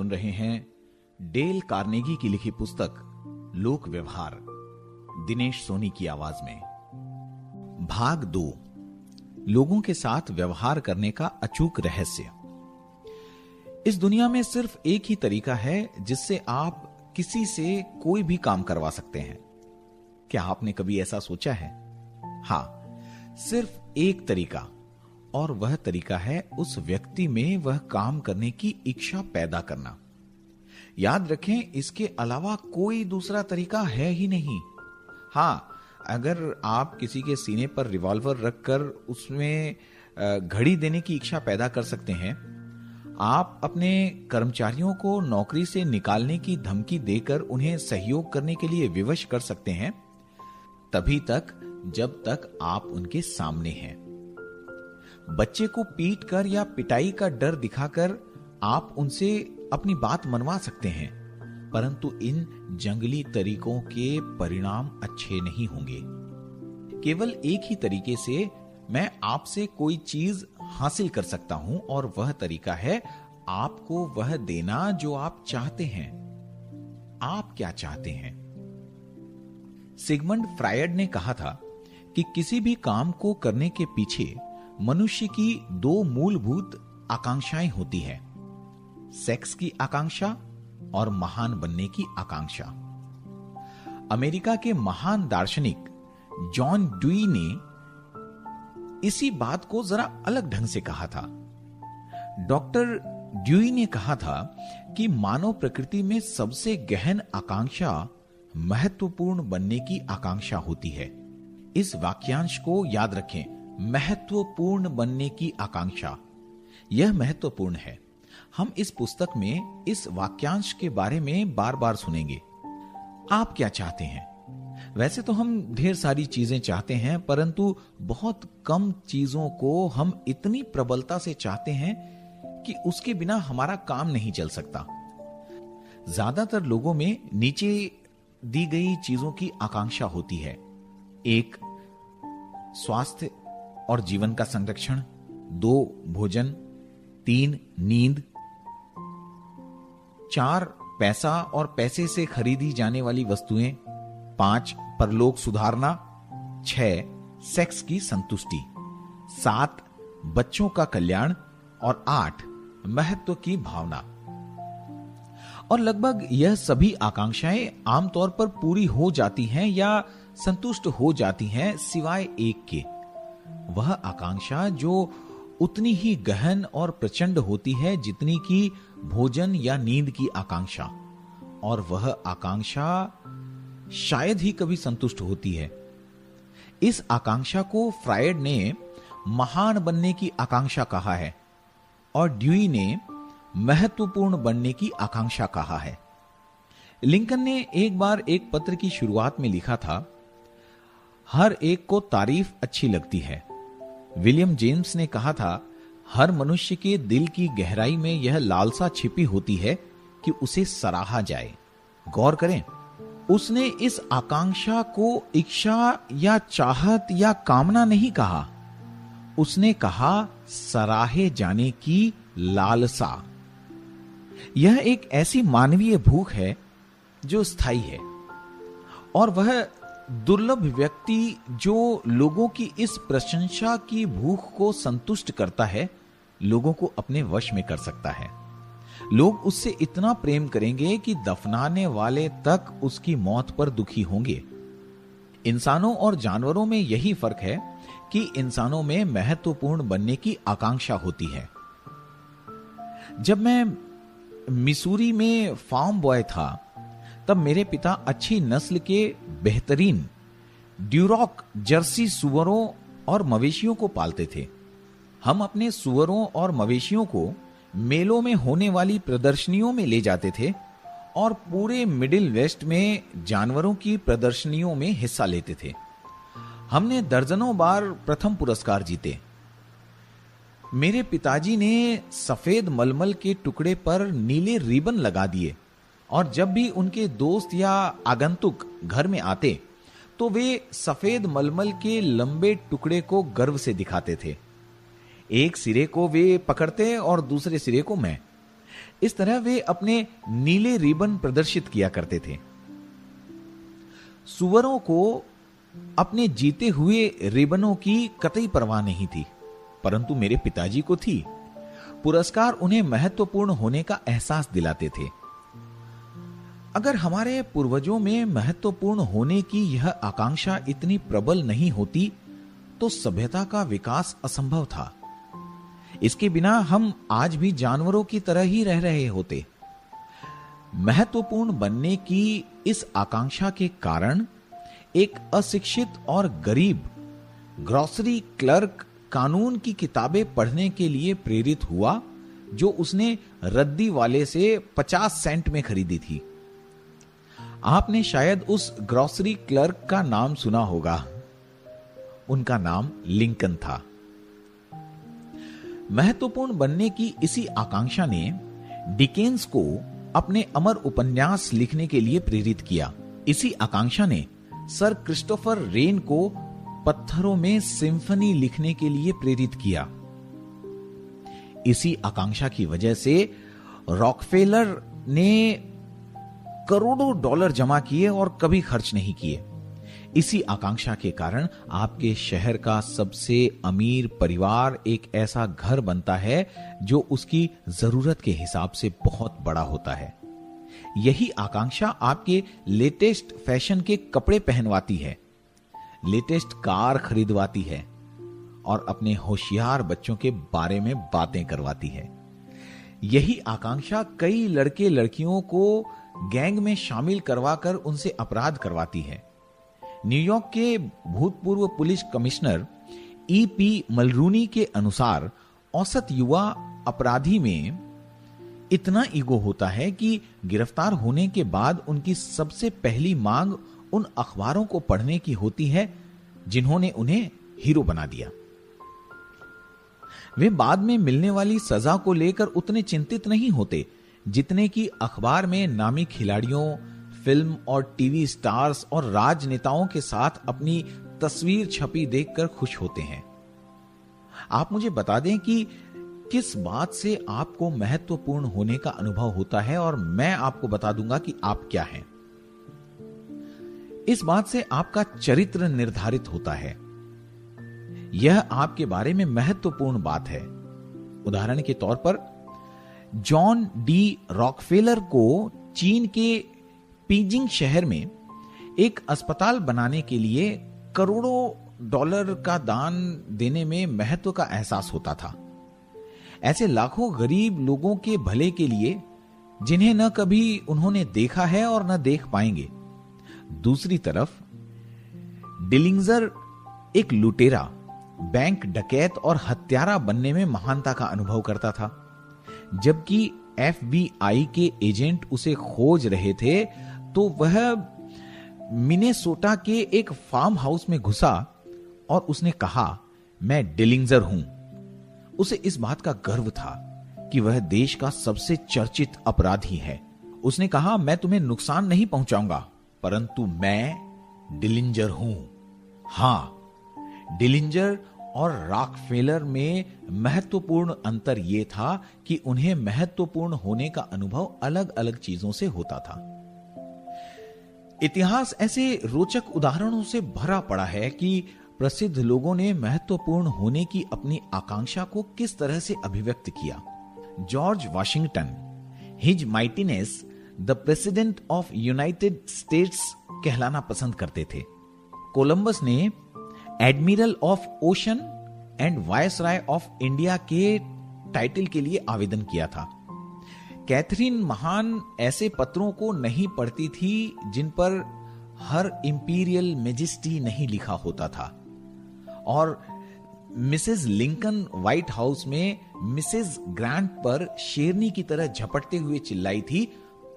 सुन रहे हैं Dale Carnegie की लिखी पुस्तक लोक व्यवहार, दिनेश सोनी की आवाज में। भाग 2, लोगों के साथ व्यवहार करने का अचूक रहस्य। इस दुनिया में सिर्फ एक ही तरीका है जिससे आप किसी से कोई भी काम करवा सकते हैं। क्या आपने कभी ऐसा सोचा है? हां, सिर्फ एक तरीका, और वह तरीका है उस व्यक्ति में वह काम करने की इच्छा पैदा करना। याद रखें, इसके अलावा कोई दूसरा तरीका है ही नहीं। हां, अगर आप किसी के सीने पर रिवॉल्वर रखकर उसमें घड़ी देने की इच्छा पैदा कर सकते हैं, आप अपने कर्मचारियों को नौकरी से निकालने की धमकी देकर उन्हें सहयोग करने के लिए विवश कर सकते हैं, तभी तक जब तक आप उनके सामने हैं। बच्चे को पीटकर या पिटाई का डर दिखाकर आप उनसे अपनी बात मनवा सकते हैं, परंतु इन जंगली तरीकों के परिणाम अच्छे नहीं होंगे। केवल एक ही तरीके से मैं आपसे कोई चीज हासिल कर सकता हूं, और वह तरीका है आपको वह देना जो आप चाहते हैं। आप क्या चाहते हैं? सिगमंड फ्रायड ने कहा था कि किसी भी काम को करने के पीछे मनुष्य की 2 मूलभूत आकांक्षाएं होती है, सेक्स की आकांक्षा और महान बनने की आकांक्षा। अमेरिका के महान दार्शनिक जॉन ड्यूई ने इसी बात को जरा अलग ढंग से कहा था। डॉक्टर ड्यूई ने कहा था कि मानव प्रकृति में सबसे गहन आकांक्षा महत्वपूर्ण बनने की आकांक्षा होती है। इस वाक्यांश को याद रखें, महत्वपूर्ण बनने की आकांक्षा। यह महत्वपूर्ण है। हम इस पुस्तक में इस वाक्यांश के बारे में बार बार सुनेंगे। आप क्या चाहते हैं? वैसे तो हम ढेर सारी चीजें चाहते हैं, परंतु बहुत कम चीजों को हम इतनी प्रबलता से चाहते हैं कि उसके बिना हमारा काम नहीं चल सकता। ज्यादातर लोगों में नीचे दी गई चीजों की आकांक्षा होती है। 1, स्वास्थ्य और जीवन का संरक्षण। 2, भोजन। 3, नींद। 4, पैसा और पैसे से खरीदी जाने वाली वस्तुएं। 5, परलोक सुधारना। 6, सेक्स की संतुष्टि। 7, बच्चों का कल्याण। और 8, महत्व की भावना। और लगभग यह सभी आकांक्षाएं आमतौर पर पूरी हो जाती हैं या संतुष्ट हो जाती हैं, सिवाय एक के। वह आकांक्षा जो उतनी ही गहन और प्रचंड होती है जितनी कि भोजन या नींद की आकांक्षा, और वह आकांक्षा शायद ही कभी संतुष्ट होती है। इस आकांक्षा को फ्रायड ने महान बनने की आकांक्षा कहा है और ड्यूई ने महत्वपूर्ण बनने की आकांक्षा कहा है। लिंकन ने एक बार एक पत्र की शुरुआत में लिखा था, हर एक को तारीफ अच्छी लगती है। विलियम जेम्स ने कहा था, हर मनुष्य के दिल की गहराई में यह लालसा छिपी होती है कि उसे सराहा जाए। गौर करें, उसने इस आकांक्षा को इच्छा या चाहत या कामना नहीं कहा, उसने कहा सराहे जाने की लालसा। यह एक ऐसी मानवीय भूख है जो स्थायी है, और वह दुर्लभ व्यक्ति जो लोगों की इस प्रशंसा की भूख को संतुष्ट करता है, लोगों को अपने वश में कर सकता है। लोग उससे इतना प्रेम करेंगे कि दफनाने वाले तक उसकी मौत पर दुखी होंगे। इंसानों और जानवरों में यही फर्क है कि इंसानों में महत्वपूर्ण बनने की आकांक्षा होती है। जब मैं मिसूरी में फार्म बॉय था, तब मेरे पिता अच्छी नस्ल के बेहतरीन ड्यूरॉक जर्सी सुअरों और मवेशियों को पालते थे। हम अपने सुअरों और मवेशियों को मेलों में होने वाली प्रदर्शनियों में ले जाते थे और पूरे मिडिल वेस्ट में जानवरों की प्रदर्शनियों में हिस्सा लेते थे। हमने दर्जनों बार प्रथम पुरस्कार जीते। मेरे पिताजी ने सफेद मलमल के टुकड़े पर नीले रिबन लगा दिए, और जब भी उनके दोस्त या आगंतुक घर में आते तो वे सफेद मलमल के लंबे टुकड़े को गर्व से दिखाते थे। एक सिरे को वे पकड़ते और दूसरे सिरे को मैं। इस तरह वे अपने नीले रिबन प्रदर्शित किया करते थे। सुअरों को अपने जीते हुए रिबनों की कतई परवाह नहीं थी, परंतु मेरे पिताजी को थी। पुरस्कार उन्हें महत्वपूर्ण होने का एहसास दिलाते थे। अगर हमारे पूर्वजों में महत्वपूर्ण होने की यह आकांक्षा इतनी प्रबल नहीं होती तो सभ्यता का विकास असंभव था। इसके बिना हम आज भी जानवरों की तरह ही रह रहे होते। महत्वपूर्ण बनने की इस आकांक्षा के कारण एक अशिक्षित और गरीब ग्रोसरी क्लर्क कानून की किताबें पढ़ने के लिए प्रेरित हुआ, जो उसने रद्दी वाले से 50 सेंट में खरीदी थी। आपने शायद उस ग्रोसरी क्लर्क का नाम सुना होगा। उनका नाम लिंकन था। महत्वपूर्ण बनने की इसी आकांक्षा ने डिकेंस को अपने अमर उपन्यास लिखने के लिए प्रेरित किया। इसी आकांक्षा ने सर क्रिस्टोफर रेन को पत्थरों में सिम्फनी लिखने के लिए प्रेरित किया। इसी आकांक्षा की वजह से रॉकफेलर ने करोड़ों डॉलर जमा किए और कभी खर्च नहीं किए। इसी आकांक्षा के कारण आपके शहर का सबसे अमीर परिवार एक ऐसा घर बनता है जो उसकी जरूरत के हिसाब से बहुत बड़ा होता है। यही आकांक्षा आपके लेटेस्ट फैशन के कपड़े पहनवाती है, लेटेस्ट कार खरीदवाती है और अपने होशियार बच्चों के बारे में बातें करवाती है। यही आकांक्षा कई लड़के लड़कियों को गैंग में शामिल करवाकर उनसे अपराध करवाती है। न्यूयॉर्क के भूतपूर्व पुलिस कमिश्नर E.P. मलरूनी के अनुसार औसत युवा अपराधी में इतना ईगो होता है कि गिरफ्तार होने के बाद उनकी सबसे पहली मांग उन अखबारों को पढ़ने की होती है जिन्होंने उन्हें हीरो बना दिया। वे बाद में मिलने वाली सजा को लेकर उतने चिंतित नहीं होते जितने कि अखबार में नामी खिलाड़ियों, फिल्म और टीवी स्टार्स और राजनेताओं के साथ अपनी तस्वीर छपी देखकर खुश होते हैं। आप मुझे बता दें कि किस बात से आपको महत्वपूर्ण होने का अनुभव होता है और मैं आपको बता दूंगा कि आप क्या हैं। इस बात से आपका चरित्र निर्धारित होता है। यह आपके बारे में महत्वपूर्ण बात है। उदाहरण के तौर पर जॉन डी रॉकफेलर को चीन के पीजिंग शहर में एक अस्पताल बनाने के लिए करोड़ों डॉलर का दान देने में महत्व का एहसास होता था। ऐसे लाखों गरीब लोगों के भले के लिए जिन्हें न कभी उन्होंने देखा है और न देख पाएंगे। दूसरी तरफ डिलिंजर एक लुटेरा, बैंक डकैत और हत्यारा बनने में महानता का अनुभव करता था। जबकि FBI के एजेंट उसे खोज रहे थे तो वह मिनेसोटा के एक फार्म हाउस में घुसा और उसने कहा, मैं डिलिंजर हूं। उसे इस बात का गर्व था कि वह देश का सबसे चर्चित अपराधी है। उसने कहा, मैं तुम्हें नुकसान नहीं पहुंचाऊंगा, परंतु मैं डिलिंजर हूं। हां, डिलिंजर और रॉकफेलर में महत्वपूर्ण अंतर यह था कि उन्हें महत्वपूर्ण होने का अनुभव अलग अलग चीजों से होता था। इतिहास ऐसे रोचक उदाहरणों से भरा पड़ा है कि प्रसिद्ध लोगों ने महत्वपूर्ण होने की अपनी आकांक्षा को किस तरह से अभिव्यक्त किया। George Washington his mightiness the president of United States कहलाना पसंद करते थे। कोलंबस ने admiral of ocean and viceroy of India के टाइटल के लिए आवेदन किया था। कैथरीन महान ऐसे पत्रों को नहीं पढ़ती थी जिन पर हर इंपीरियल मेजेस्टी नहीं लिखा होता था, और मिसेस लिंकन व्हाइट हाउस में मिसेस ग्रांट पर शेरनी की तरह झपटते हुए चिल्लाई थी,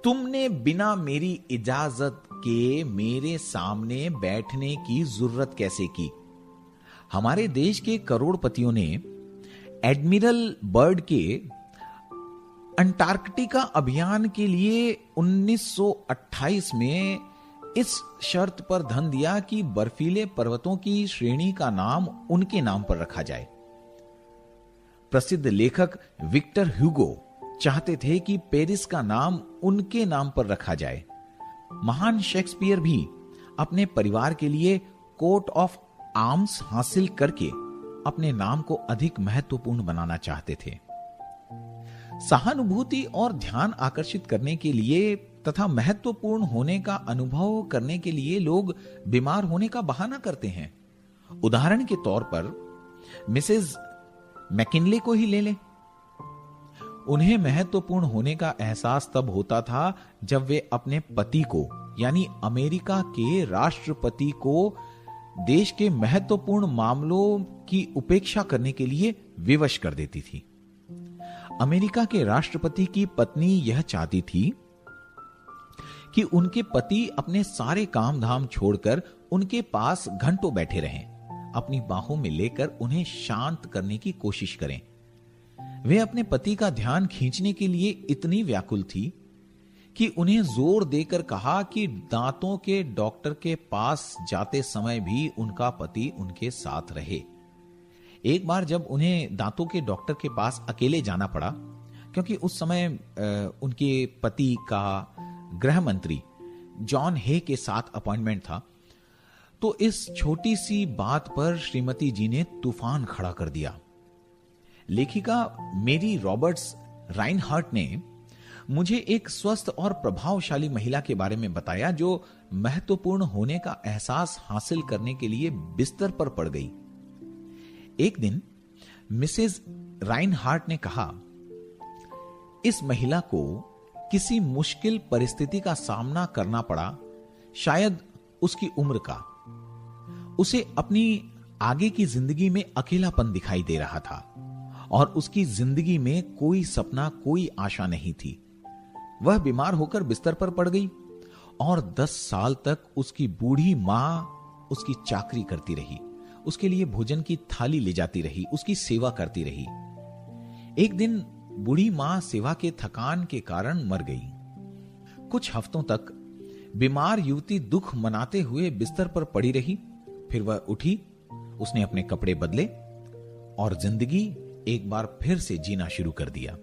तुमने बिना मेरी इजाजत के मेरे सामने बैठने की जरूरत कैसे की। हमारे देश के करोड़पतियों ने एडमिरल बर्ड के अंटार्कटिका अभियान के लिए 1928 में इस शर्त पर धन दिया कि बर्फीले पर्वतों की श्रेणी का नाम उनके नाम पर रखा जाए। प्रसिद्ध लेखक विक्टर ह्यूगो चाहते थे कि पेरिस का नाम उनके नाम पर रखा जाए। महान शेक्सपियर भी अपने परिवार के लिए कोट ऑफ आर्म्स हासिल करके अपने नाम को अधिक महत्वपूर्ण बनाना चाहते थे। सहानुभूति और ध्यान आकर्षित करने के लिए तथा महत्वपूर्ण होने का अनुभव करने के लिए लोग बीमार होने का बहाना करते हैं। उदाहरण के तौर पर मिसेस मैकिनले को ही ले लें। उन्हें महत्वपूर्ण होने का एहसास तब होता था जब वे अपने पति को, यानी अमेरिका के राष्ट्रपति को, देश के महत्वपूर्ण मामलों की उपेक्षा करने के लिए विवश कर देती थी। अमेरिका के राष्ट्रपति की पत्नी यह चाहती थी कि उनके पति अपने सारे काम धाम छोड़कर उनके पास घंटों बैठे रहें, अपनी बाहों में लेकर उन्हें शांत करने की कोशिश करें। वे अपने पति का ध्यान खींचने के लिए इतनी व्याकुल थी कि उन्हें जोर देकर कहा कि दांतों के डॉक्टर के पास जाते समय भी उनका पति उनके साथ रहे। एक बार जब उन्हें दांतों के डॉक्टर के पास अकेले जाना पड़ा, क्योंकि उस समय उनके पति का गृह मंत्री जॉन हे के साथ अपॉइंटमेंट था, तो इस छोटी सी बात पर श्रीमती जी ने तूफान खड़ा कर दिया। लेखिका मेरी रॉबर्ट्स राइनहार्ट ने मुझे एक स्वस्थ और प्रभावशाली महिला के बारे में बताया जो महत्वपूर्ण होने का एहसास हासिल करने के लिए बिस्तर पर पड़ गई। एक दिन मिसेस राइनहार्ट ने कहा, इस महिला को किसी मुश्किल परिस्थिति का सामना करना पड़ा, शायद उसकी उम्र का। उसे अपनी आगे की जिंदगी में अकेलापन दिखाई दे रहा था और उसकी जिंदगी में कोई सपना, कोई आशा नहीं थी। वह बीमार होकर बिस्तर पर पड़ गई और 10 साल तक उसकी बूढ़ी मां उसकी चाकरी करती रही, उसके लिए भोजन की थाली ले जाती रही, उसकी सेवा करती रही। एक दिन बूढ़ी मां सेवा के थकान के कारण मर गई। कुछ हफ्तों तक बीमार युवती दुख मनाते हुए बिस्तर पर पड़ी रही। फिर वह उठी, उसने अपने कपड़े बदले और जिंदगी एक बार फिर से जीना शुरू कर दिया।